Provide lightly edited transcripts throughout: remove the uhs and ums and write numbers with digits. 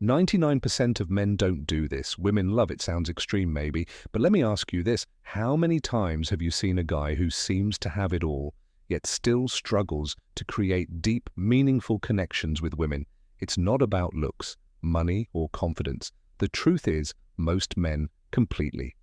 99% of men don't do this. Women love it. Sounds extreme maybe, but let me ask you this. How many times have you seen a guy who seems to have it all, yet still struggles to create deep, meaningful connections with women? It's not about looks, money, or confidence. The truth is, most men completely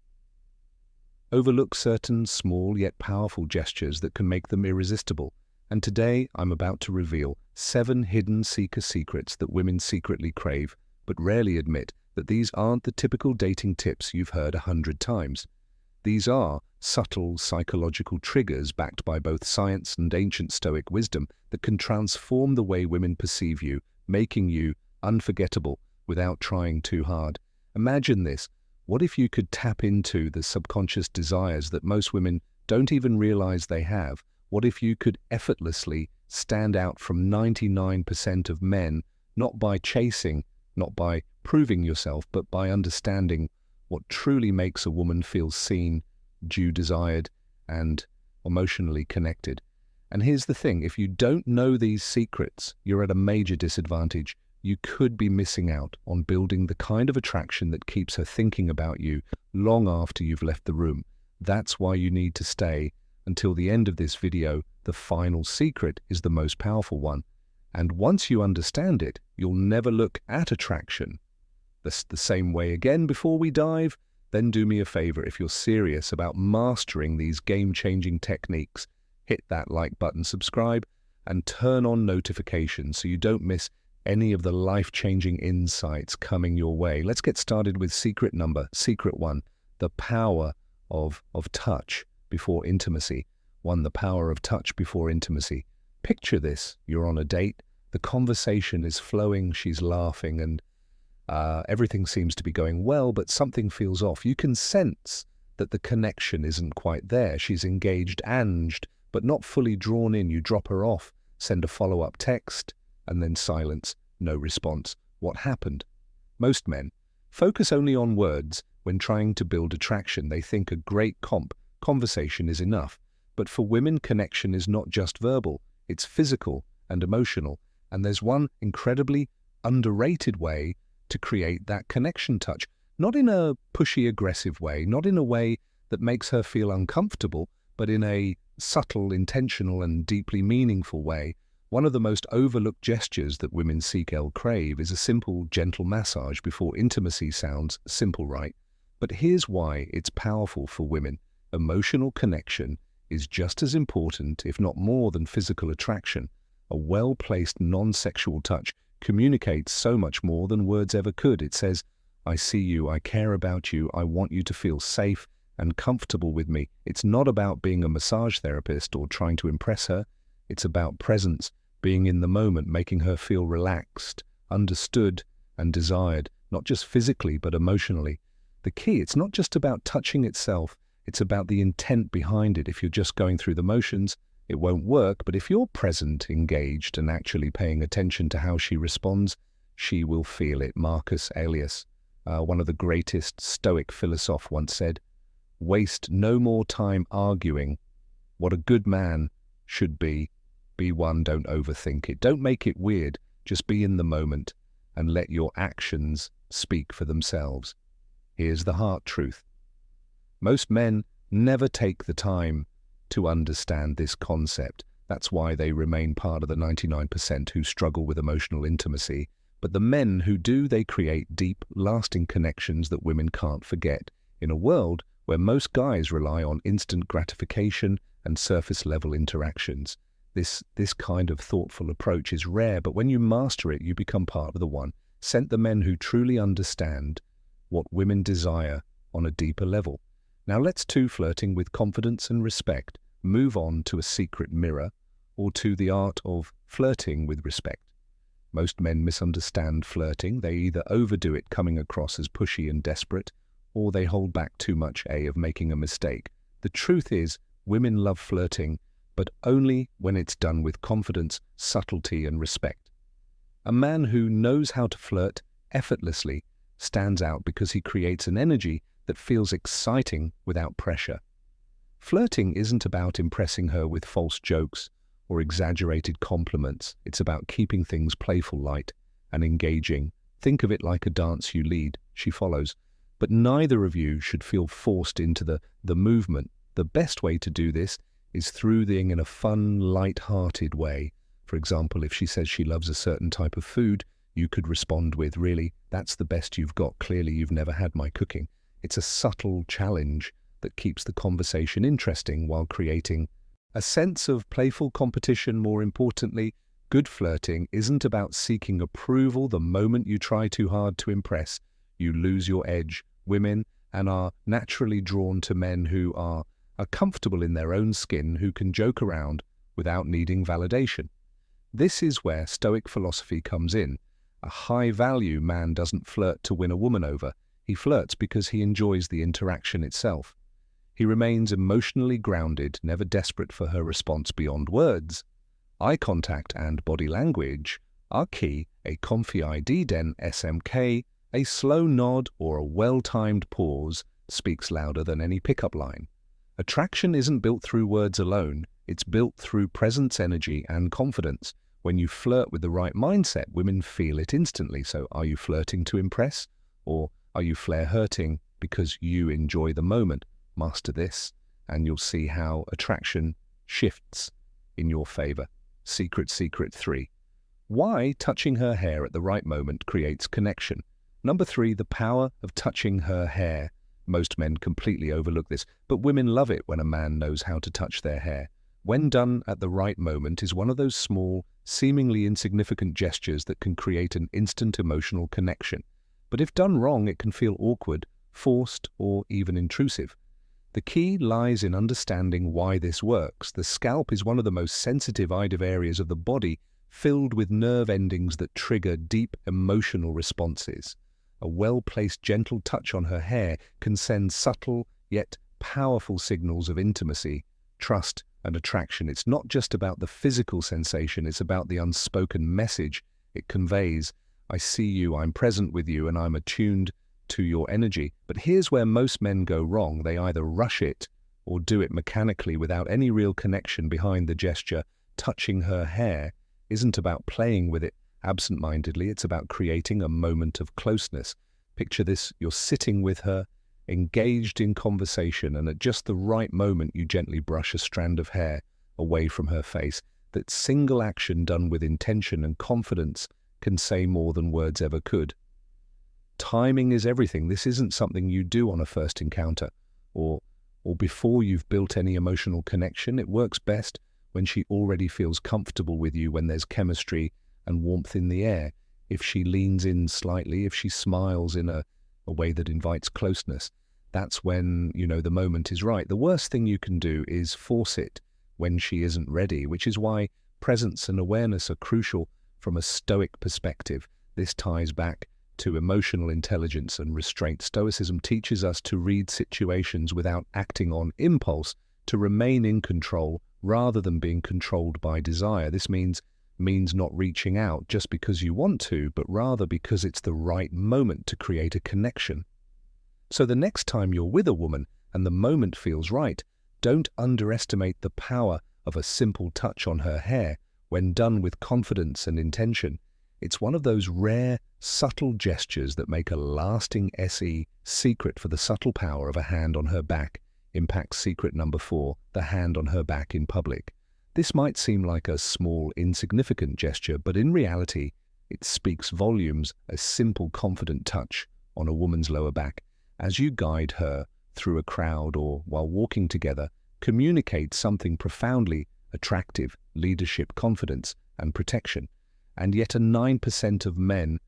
overlook certain small yet powerful gestures that can make them irresistible. And today, I'm about to reveal 7 hidden seeker secrets that women secretly crave, but rarely admit that these aren't the typical dating tips you've heard 100 times. These are subtle psychological triggers backed by both science and ancient Stoic wisdom that can transform the way women perceive you, making you unforgettable without trying too hard. Imagine this. What if you could tap into the subconscious desires that most women don't even realize they have? What if you could effortlessly stand out from 99% of men, not by chasing, not by proving yourself, but by understanding what truly makes a woman feel seen, desired, and emotionally connected? And here's the thing, if you don't know these secrets, you're at a major disadvantage. You could be missing out on building the kind of attraction that keeps her thinking about you long after you've left the room. That's why you need to stay until the end of this video. The final secret is the most powerful one. And once you understand it, you'll never look at attraction the same way again. Before we dive, then do me a favor. If you're serious about mastering these game-changing techniques, hit that like button, subscribe, and turn on notifications so you don't miss any of the life-changing insights coming your way. Let's get started with secret 1, the power of touch before intimacy. The power of touch before intimacy. Picture this, you're on a date, the conversation is flowing, she's laughing, and everything seems to be going well, but something feels off. You can sense that the connection isn't quite there. She's engaged, but not fully drawn in. You drop her off, send a follow-up text, and then silence, no response. What happened? Most men focus only on words when trying to build attraction. They think a great conversation is enough. But for women, connection is not just verbal, it's physical and emotional. And there's one incredibly underrated way to create that connection touch. Not in a pushy, aggressive way, not in a way that makes her feel uncomfortable, but in a subtle, intentional, and deeply meaningful way. One of the most overlooked gestures that women crave is a simple, gentle massage before intimacy. Sounds simple, right? But here's why it's powerful for women. Emotional connection is just as important, if not more, than physical attraction. A well-placed, non-sexual touch communicates so much more than words ever could. It says, I see you, I care about you, I want you to feel safe and comfortable with me. It's not about being a massage therapist or trying to impress her. It's about presence, being in the moment, making her feel relaxed, understood, and desired, not just physically, but emotionally. The key, it's not just about touching itself, it's about the intent behind it. If you're just going through the motions, it won't work, but if you're present, engaged, and actually paying attention to how she responds, she will feel it. Marcus Aurelius, one of the greatest Stoic philosophers, once said, waste no more time arguing what a good man should be. Be one, don't overthink it. Don't make it weird, just be in the moment and let your actions speak for themselves. Here's the heart truth. Most men never take the time to understand this concept. That's why they remain part of the 99% who struggle with emotional intimacy. But the men who do, they create deep, lasting connections that women can't forget. In a world where most guys rely on instant gratification and surface-level interactions, this kind of thoughtful approach is rare, but when you master it, you become part of the 1% the men who truly understand what women desire on a deeper level. Now let's flirting with confidence and respect. Move on to a secret mirror, or to the art of flirting with respect. Most men misunderstand flirting. They either overdo it, coming across as pushy and desperate, or they hold back too much of making a mistake. The truth is, women love flirting, but only when it's done with confidence, subtlety, and respect. A man who knows how to flirt effortlessly stands out because he creates an energy that feels exciting without pressure. Flirting isn't about impressing her with false jokes or exaggerated compliments. It's about keeping things playful, light, and engaging Think of it like a dance you lead, she follows. But neither of you should feel forced into the movement. The best way to do this is through being in a fun, light-hearted way. For example, if she says she loves a certain type of food, you could respond with, "Really, that's the best you've got. Clearly you've never had my cooking." It's a subtle challenge that keeps the conversation interesting while creating a sense of playful competition. More importantly, good flirting isn't about seeking approval. The moment you try too hard to impress, you lose your edge. Women and are naturally drawn to men who are comfortable in their own skin, who can joke around without needing validation. This is where Stoic philosophy comes in. A high-value man doesn't flirt to win a woman over. He flirts because he enjoys the interaction itself. He remains emotionally grounded, never desperate for her response beyond words. Eye contact and body language are key. A confide den SMK, a slow nod or a well-timed pause speaks louder than any pickup line. Attraction isn't built through words alone. It's built through presence, energy, and confidence. When you flirt with the right mindset, women feel it instantly. So are you flirting to impress? Or are you flare-hurting because you enjoy the moment? Master this, and you'll see how attraction shifts in your favor. Secret 3. Why touching her hair at the right moment creates connection. Number 3, the power of touching her hair. Most men completely overlook this, but women love it when a man knows how to touch their hair. When done at the right moment is one of those small, seemingly insignificant gestures that can create an instant emotional connection. But if done wrong, it can feel awkward, forced, or even intrusive. The key lies in understanding why this works. The scalp is one of the most sensitive areas of the body, filled with nerve endings that trigger deep emotional responses. A well-placed, gentle touch on her hair can send subtle, yet powerful signals of intimacy, trust, and attraction. It's not just about the physical sensation, it's about the unspoken message it conveys. I see you, I'm present with you, and I'm attuned to your energy. But here's where most men go wrong. They either rush it or do it mechanically without any real connection behind the gesture. Touching her hair isn't about playing with it absent-mindedly, it's about creating a moment of closeness. Picture this, you're sitting with her, engaged in conversation, and at just the right moment you gently brush a strand of hair away from her face. That single action done with intention and confidence can say more than words ever could. Timing is everything. This isn't something you do on a first encounter or before you've built any emotional connection. It works best when she already feels comfortable with you, when there's chemistry and warmth in the air. If she leans in slightly, if she smiles in a way that invites closeness, that's when you know the moment is right. The worst thing you can do is force it when she isn't ready, which is why presence and awareness are crucial from a Stoic perspective. This ties back to emotional intelligence and restraint. Stoicism teaches us to read situations without acting on impulse, to remain in control rather than being controlled by desire. This means not reaching out just because you want to, but rather because it's the right moment to create a connection. So the next time you're with a woman and the moment feels right, don't underestimate the power of a simple touch on her hair when done with confidence and intention. It's one of those rare, subtle gestures that make a lasting secret for the subtle power of a hand on her back. Impact secret number 4, the hand on her back in public. This might seem like a small, insignificant gesture, but in reality, it speaks volumes. A simple, confident touch on a woman's lower back as you guide her through a crowd or while walking together communicates something profoundly attractive: leadership, confidence, and protection. And yet 9% of men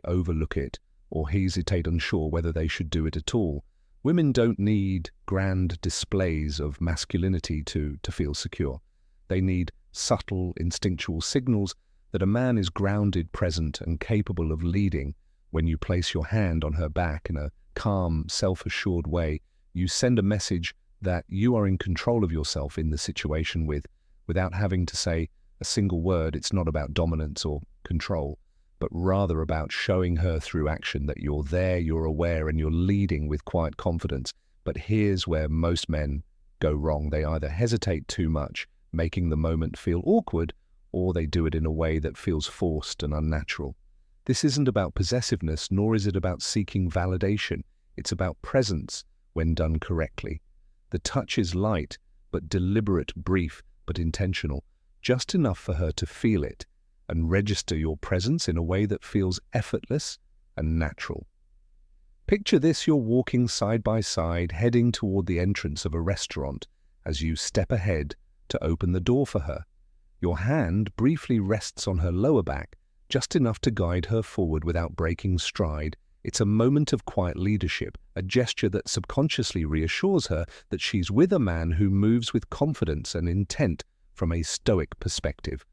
overlook it or hesitate, unsure whether they should do it at all. Women don't need grand displays of masculinity to feel secure. They need subtle, instinctual signals that a man is grounded, present, and capable of leading. When you place your hand on her back in a calm, self-assured way, you send a message that you are in control of yourself in the situation without having to say a single word. It's not about dominance or control, but rather about showing her through action that you're there, you're aware, and you're leading with quiet confidence. But here's where most men go wrong. They either hesitate too much, making the moment feel awkward, or they do it in a way that feels forced and unnatural. This isn't about possessiveness, nor is it about seeking validation. It's about presence when done correctly. The touch is light, but deliberate, brief, but intentional, just enough for her to feel it and register your presence in a way that feels effortless and natural. Picture this: you're walking side by side, heading toward the entrance of a restaurant. As you step ahead to open the door for her, your hand briefly rests on her lower back, just enough to guide her forward without breaking stride. It's a moment of quiet leadership, a gesture that subconsciously reassures her that she's with a man who moves with confidence and intent from a Stoic perspective.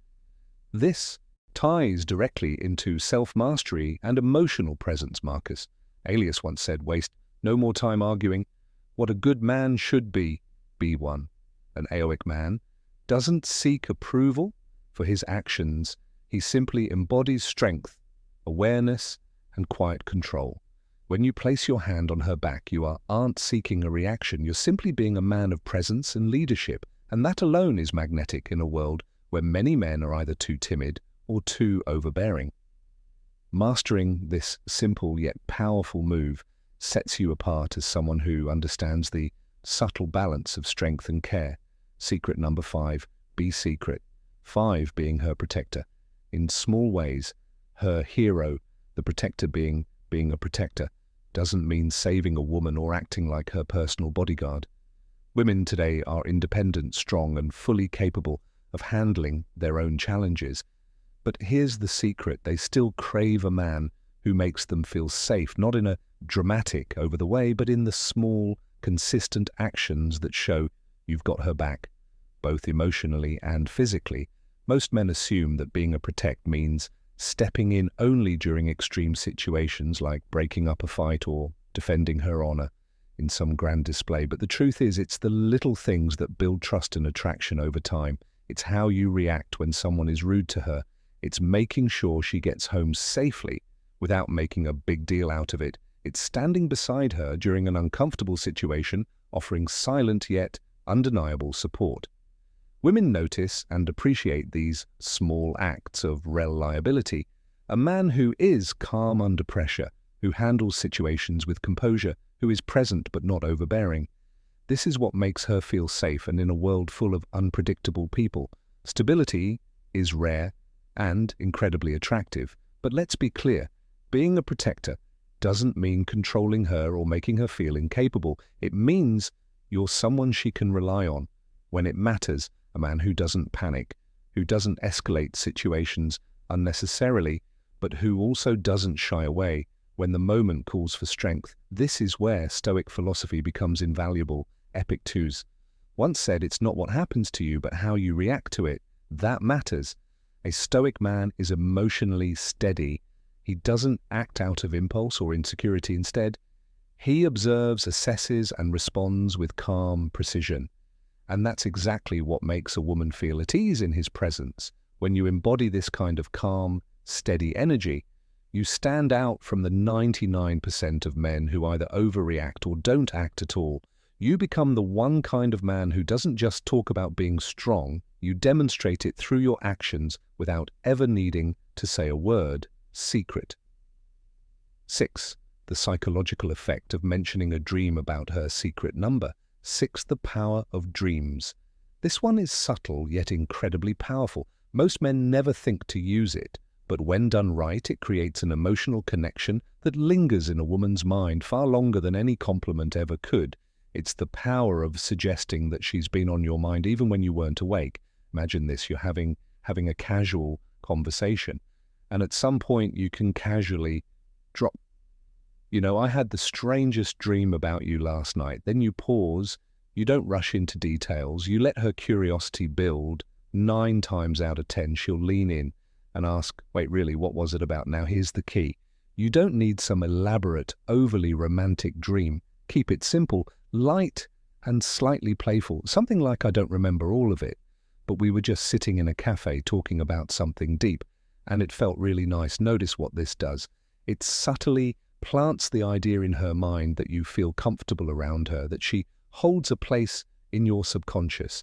This ties directly into self-mastery and emotional presence. Marcus Aurelius once said, "Waste no more time arguing. What a good man should be one." An Stoic man doesn't seek approval for his actions. He simply embodies strength, awareness, and quiet control. When you place your hand on her back, you aren't seeking a reaction. You're simply being a man of presence and leadership, and that alone is magnetic in a world where many men are either too timid or too overbearing. Mastering this simple yet powerful move sets you apart as someone who understands the subtle balance of strength and care. Secret number 5, be secret. 5 being her protector. In small ways, her hero, the protector being a protector, doesn't mean saving a woman or acting like her personal bodyguard. Women today are independent, strong, and fully capable of handling their own challenges. But here's the secret: they still crave a man who makes them feel safe, not in a dramatic, over the way, but in the small, consistent actions that show you've got her back, both emotionally and physically. Most men assume that being a protect means stepping in only during extreme situations like breaking up a fight or defending her honor in some grand display. But the truth is, it's the little things that build trust and attraction over time. It's how you react when someone is rude to her. It's making sure she gets home safely without making a big deal out of it. It's standing beside her during an uncomfortable situation, offering silent yet undeniable support. Women notice and appreciate these small acts of reliability. A man who is calm under pressure, who handles situations with composure, who is present but not overbearing. This is what makes her feel safe, and in a world full of unpredictable people, stability is rare and incredibly attractive. But let's be clear, being a protector doesn't mean controlling her or making her feel incapable. It means you're someone she can rely on when it matters, a man who doesn't panic, who doesn't escalate situations unnecessarily, but who also doesn't shy away when the moment calls for strength. This is where Stoic philosophy becomes invaluable. Epictetus once said, "It's not what happens to you, but how you react to it that matters." A Stoic man is emotionally steady. He doesn't act out of impulse or insecurity. Instead, he observes, assesses, and responds with calm precision. And that's exactly what makes a woman feel at ease in his presence. When you embody this kind of calm, steady energy, you stand out from the 99% of men who either overreact or don't act at all. You become the one kind of man who doesn't just talk about being strong, you demonstrate it through your actions without ever needing to say a word. Secret. 6. The psychological effect of mentioning a dream about her secret number. 6. The power of dreams. This one is subtle yet incredibly powerful. Most men never think to use it, but when done right, it creates an emotional connection that lingers in a woman's mind far longer than any compliment ever could. It's the power of suggesting that she's been on your mind even when you weren't awake. Imagine this: you're having a casual conversation, and at some point you can casually drop, "I had the strangest dream about you last night." Then you pause, you don't rush into details, you let her curiosity build. 9 times out of 10, she'll lean in and ask, "Wait, really, what was it about?" Now here's the key. You don't need some elaborate, overly romantic dream. Keep it simple, light, and slightly playful. Something like, "I don't remember all of it, but we were just sitting in a cafe talking about something deep, and it felt really nice." Notice what this does. It subtly plants the idea in her mind that you feel comfortable around her, that she holds a place in your subconscious,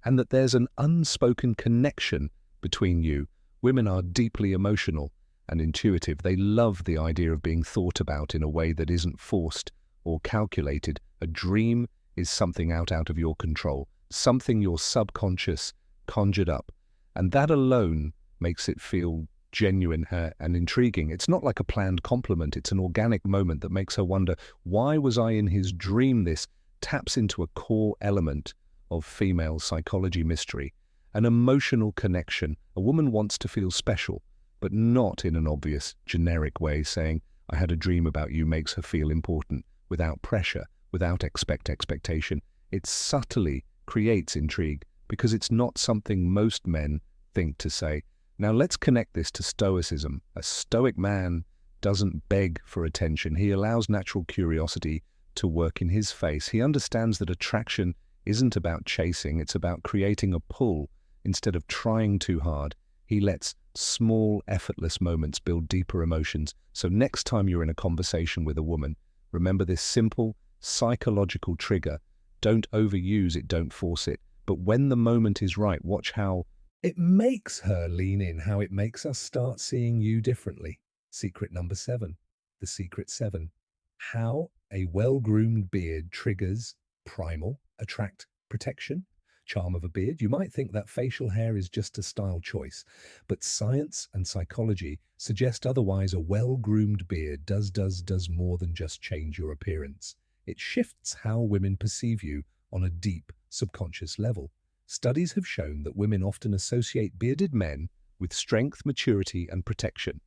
and that there's an unspoken connection between you. Women are deeply emotional, and intuitive. They love the idea of being thought about in a way that isn't forced or calculated. A dream is something out of your control, something your subconscious conjured up, and that alone makes it feel genuine and intriguing. It's not like a planned compliment, it's an organic moment that makes her wonder, why was I in his dream? This taps into a core element of female psychology mystery, an emotional connection. A woman wants to feel special, but not in an obvious, generic way. Saying, I had a dream about you, makes her feel important, without pressure, without expectation. It subtly creates intrigue, because it's not something most men think to say. Now let's connect this to Stoicism. A Stoic man doesn't beg for attention. He allows natural curiosity to work in his face. He understands that attraction isn't about chasing, it's about creating a pull instead of trying too hard. He lets small, effortless moments build deeper emotions. So next time you're in a conversation with a woman, remember this simple psychological trigger. Don't overuse it, don't force it. But when the moment is right, watch how it makes her lean in, how it makes us start seeing you differently. Secret number 7, the secret 7. How a well-groomed beard triggers primal protection. Charm of a beard. You might think that facial hair is just a style choice, but science and psychology suggest otherwise. A well-groomed beard does more than just change your appearance. It shifts how women perceive you on a deep subconscious level. Studies have shown that women often associate bearded men with strength, maturity, and protection.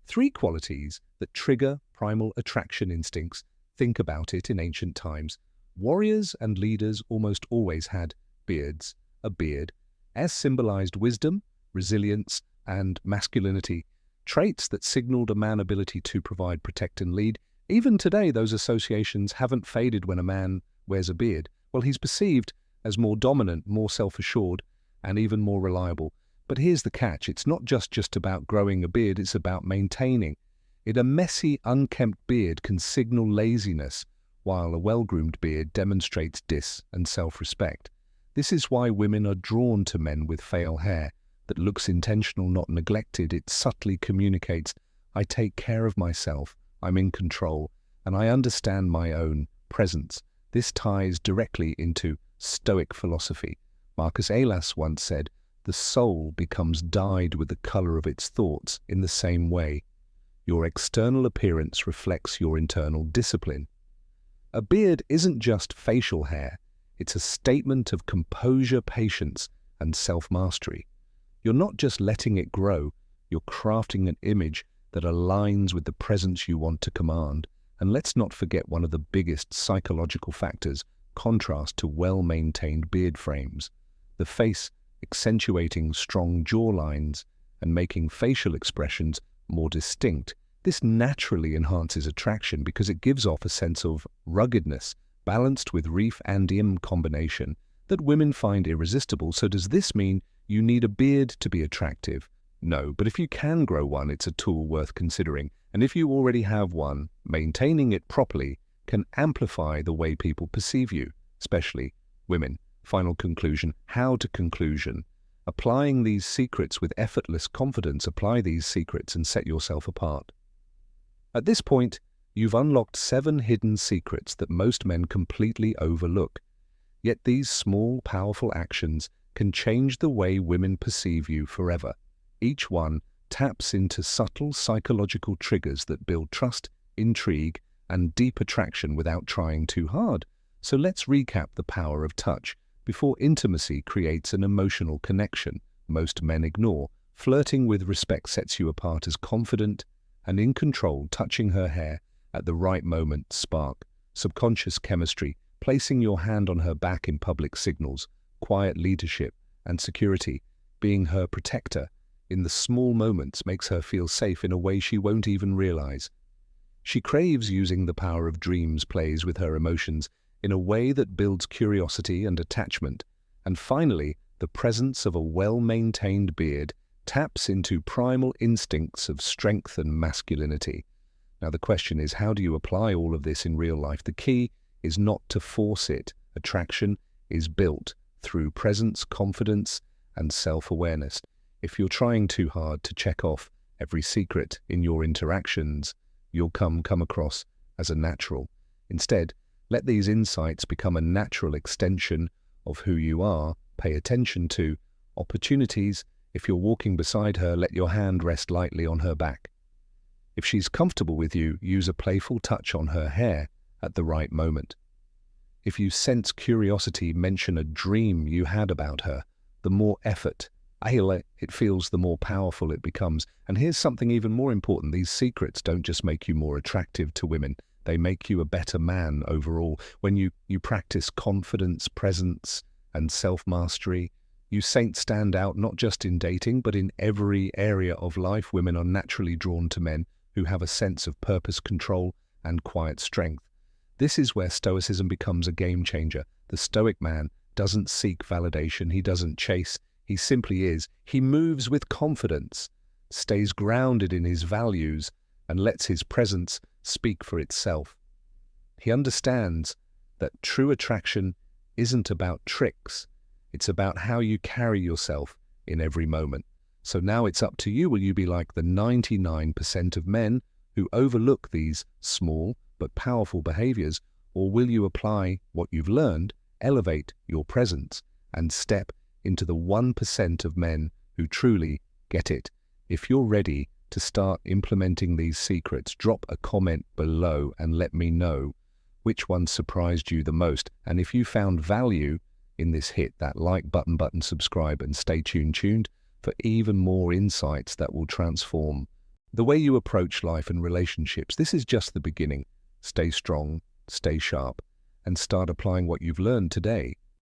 3 qualities that trigger primal attraction instincts. Think about it in ancient times. Warriors and leaders almost always had beards. A beard, as symbolized wisdom, resilience, and masculinity, traits that signaled a man's ability to provide, protect, and lead. Even today, those associations haven't faded. When a man wears a beard, well, he's perceived as more dominant, more self-assured, and even more reliable. But here's the catch. It's not just about growing a beard, it's about maintaining it. A messy, unkempt beard can signal laziness, while a well-groomed beard demonstrates and self-respect. This is why women are drawn to men with facial hair that looks intentional, not neglected. It subtly communicates, I take care of myself, I'm in control, and I understand my own presence. This ties directly into Stoic philosophy. Marcus Aurelius once said, the soul becomes dyed with the color of its thoughts. In the same way, your external appearance reflects your internal discipline. A beard isn't just facial hair, it's a statement of composure, patience, and self-mastery. You're not just letting it grow, you're crafting an image that aligns with the presence you want to command. And let's not forget one of the biggest psychological factors, contrast to well-maintained beard frames. The face accentuating strong jawlines and making facial expressions more distinct. This naturally enhances attraction because it gives off a sense of ruggedness, balanced with reef and im combination, that women find irresistible. So does this mean you need a beard to be attractive? No, but if you can grow one, it's a tool worth considering. And if you already have one, maintaining it properly can amplify the way people perceive you, especially women. Final conclusion. How to conclusion. Applying these secrets with effortless confidence. Apply these secrets and set yourself apart. At this point, you've unlocked 7 hidden secrets that most men completely overlook. Yet these small, powerful actions can change the way women perceive you forever. Each one taps into subtle psychological triggers that build trust, intrigue, and deep attraction without trying too hard. So let's recap the power of touch. Before intimacy creates an emotional connection most men ignore. Flirting with respect sets you apart as confident and in control. Touching her hair at the right moment, spark subconscious chemistry. Placing your hand on her back in public signals quiet leadership and security. Being her protector in the small moments makes her feel safe in a way she won't even realize. She craves using the power of dreams, plays with her emotions in a way that builds curiosity and attachment. And finally, the presence of a well-maintained beard taps into primal instincts of strength and masculinity. Now the question is, how do you apply all of this in real life? The key is not to force it. Attraction is built through presence, confidence, and self-awareness. If you're trying too hard to check off every secret in your interactions, you'll come across as a natural. Instead, let these insights become a natural extension of who you are. Pay attention to opportunities. If you're walking beside her, let your hand rest lightly on her back. If she's comfortable with you, use a playful touch on her hair at the right moment. If you sense curiosity, mention a dream you had about her. The more effort it feels, the more powerful it becomes. And here's something even more important. These secrets don't just make you more attractive to women. They make you a better man overall. When you practice confidence, presence, and self-mastery, you stand out not just in dating, but in every area of life. Women are naturally drawn to men who have a sense of purpose, control, and quiet strength. This is where Stoicism becomes a game changer. The Stoic man doesn't seek validation. He doesn't chase. He simply is. He moves with confidence, stays grounded in his values, and lets his presence speak for itself. He understands that true attraction isn't about tricks. It's about how you carry yourself in every moment. So now it's up to you. Will you be like the 99% of men who overlook these small but powerful behaviors, or will you apply what you've learned, elevate your presence, and step into the 1% of men who truly get it? If you're ready to start implementing these secrets, drop a comment below and let me know which one surprised you the most. And if you found value in this, hit that like button, subscribe, and stay tuned for even more insights that will transform the way you approach life and relationships. This is just the beginning. Stay strong, stay sharp, and start applying what you've learned today